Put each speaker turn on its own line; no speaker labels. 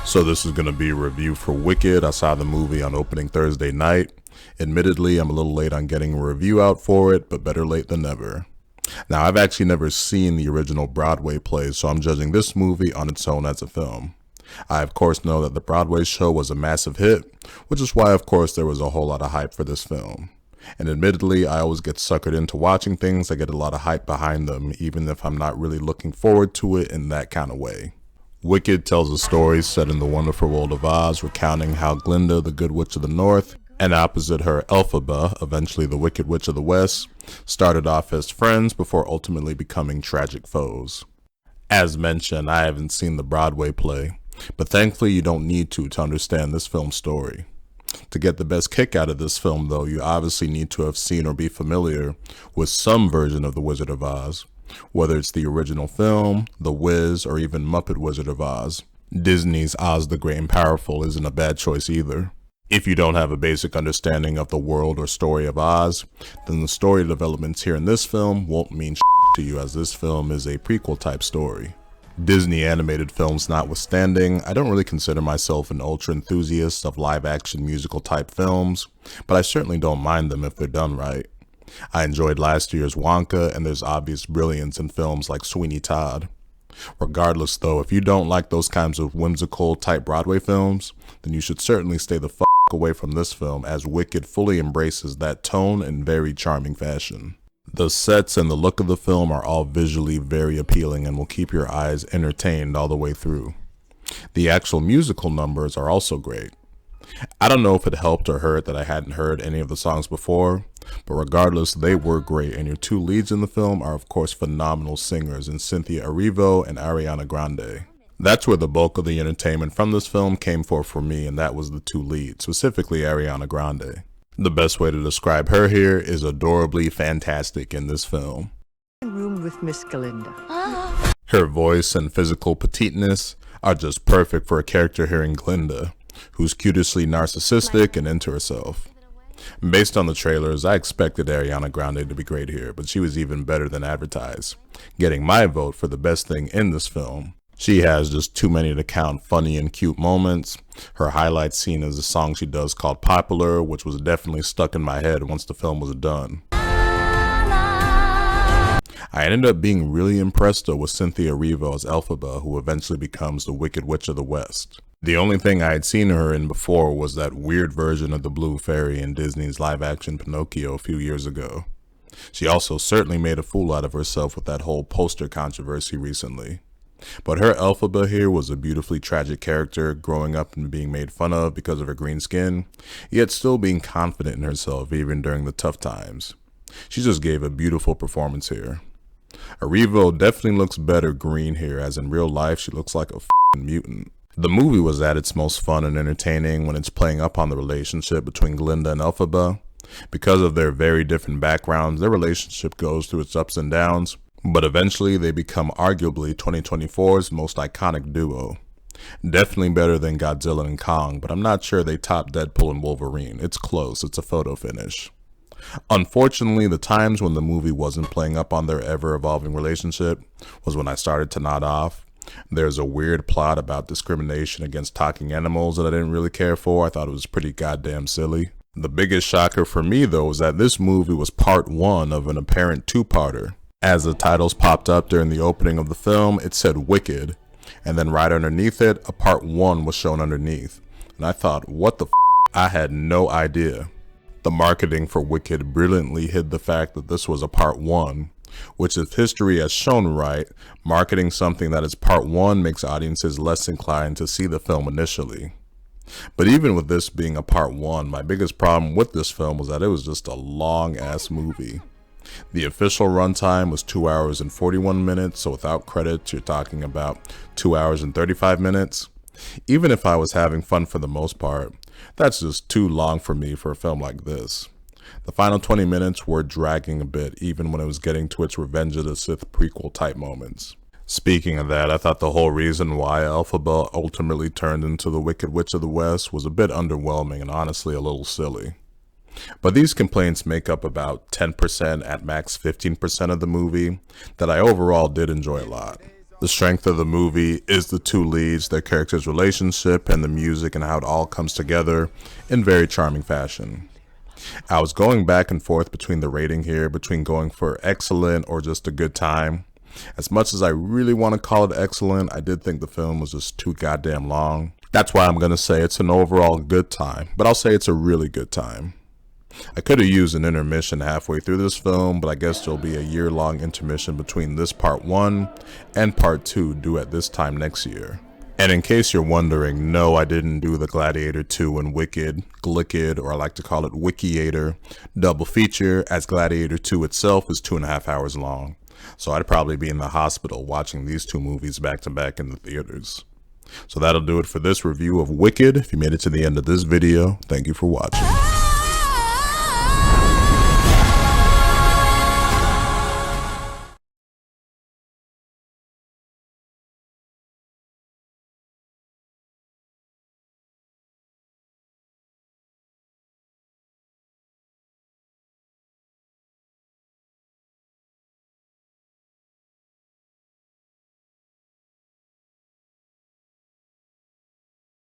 So this is going to be a review for Wicked. I saw the movie on opening Thursday night. Admittedly, I'm a little late on getting a review out for it, but better late than never. Now, I've actually never seen the original Broadway play, so I'm judging this movie on its own as a film. I, of course, know that the Broadway show was a massive hit, which is why, of course, there was a whole lot of hype for this film. And admittedly, I always get suckered into watching things that get a lot of hype behind them, even if I'm not really looking forward to it in that kind of way. Wicked tells a story set in the wonderful world of Oz, recounting how Glinda, the Good Witch of the North, and opposite her Elphaba, eventually the Wicked Witch of the West, started off as friends before ultimately becoming tragic foes. As mentioned, I haven't seen the Broadway play, but thankfully you don't need to understand this film's story. To get the best kick out of this film, though, you obviously need to have seen or be familiar with some version of The Wizard of Oz. Whether it's the original film, The Wiz, or even Muppet Wizard of Oz, Disney's Oz the Great and Powerful isn't a bad choice either. If you don't have a basic understanding of the world or story of Oz, then the story developments here in this film won't mean to you, as this film is a prequel type story. Disney animated films notwithstanding, I don't really consider myself an ultra enthusiast of live action musical type films, but I certainly don't mind them if they're done right. I enjoyed last year's Wonka, and there's obvious brilliance in films like Sweeney Todd. Regardless though, if you don't like those kinds of whimsical type Broadway films, then you should certainly stay the fuck away from this film, as Wicked fully embraces that tone in very charming fashion. The sets and the look of the film are all visually very appealing and will keep your eyes entertained all the way through. The actual musical numbers are also great. I don't know if it helped or hurt that I hadn't heard any of the songs before, but regardless, they were great, and your two leads in the film are of course phenomenal singers in Cynthia Erivo and Ariana Grande. That's where the bulk of the entertainment from this film came for me, and that was the two leads, specifically Ariana Grande. The best way to describe her here is adorably fantastic in this film.
Room with Miss Glinda.
Her voice and physical petiteness are just perfect for a character here in Glinda, who's cutishly narcissistic and into herself. Based on the trailers, I expected Ariana Grande to be great here, but she was even better than advertised, getting my vote for the best thing in this film. She has just too many to count funny and cute moments. Her highlight scene is a song she does called Popular, which was definitely stuck in my head once the film was done. I ended up being really impressed though with Cynthia Erivo as Elphaba, who eventually becomes the Wicked Witch of the West. The only thing I had seen her in before was that weird version of the Blue Fairy in Disney's live-action Pinocchio a few years ago. She also certainly made a fool out of herself with that whole poster controversy recently. But her Elphaba here was a beautifully tragic character, growing up and being made fun of because of her green skin, yet still being confident in herself even during the tough times. She just gave a beautiful performance here. Erivo definitely looks better green here, as in real life she looks like a f***ing mutant. The movie was at its most fun and entertaining when it's playing up on the relationship between Glinda and Elphaba. Because of their very different backgrounds, their relationship goes through its ups and downs, but eventually they become arguably 2024's most iconic duo. Definitely better than Godzilla and Kong, but I'm not sure they top Deadpool and Wolverine. It's close, it's a photo finish. Unfortunately, the times when the movie wasn't playing up on their ever-evolving relationship was when I started to nod off. There's a weird plot about discrimination against talking animals that I didn't really care for. I thought it was pretty goddamn silly. The biggest shocker for me though was that this movie was part one of an apparent two-parter. As the titles popped up during the opening of the film, it said Wicked, and then right underneath it, a part one was shown underneath. And I thought, what the f***? I had no idea. The marketing for Wicked brilliantly hid the fact that this was a part one, which, if history has shown right, marketing something that is part one makes audiences less inclined to see the film initially. But even with this being a part one, my biggest problem with this film was that it was just a long ass movie. The official runtime was 2 hours and 41 minutes, so without credits you're talking about 2 hours and 35 minutes. Even if I was having fun for the most part, that's just too long for me for a film like this. The final 20 minutes were dragging a bit, even when it was getting to its Revenge of the Sith prequel type moments. Speaking of that, I thought the whole reason why Elphaba ultimately turned into the Wicked Witch of the West was a bit underwhelming and honestly a little silly. But these complaints make up about 10% at max 15% of the movie that I overall did enjoy a lot. The strength of the movie is the two leads, their characters' relationship, and the music and how it all comes together in very charming fashion. I was going back and forth between the rating here, between going for excellent or just a good time. As much as I really want to call it excellent, I did think the film was just too goddamn long. That's why I'm going to say it's an overall good time, but I'll say it's a really good time. I could have used an intermission halfway through this film, but I guess there'll be a year-long intermission between this part 1 and part 2 due at this time next year. And in case you're wondering, no, I didn't do the Gladiator 2 and Wicked, Glicked, or I like to call it Wikiator, double feature, as Gladiator 2 itself is 2.5 hours long. So I'd probably be in the hospital watching these two movies back to back in the theaters. So that'll do it for this review of Wicked. If you made it to the end of this video, thank you for watching.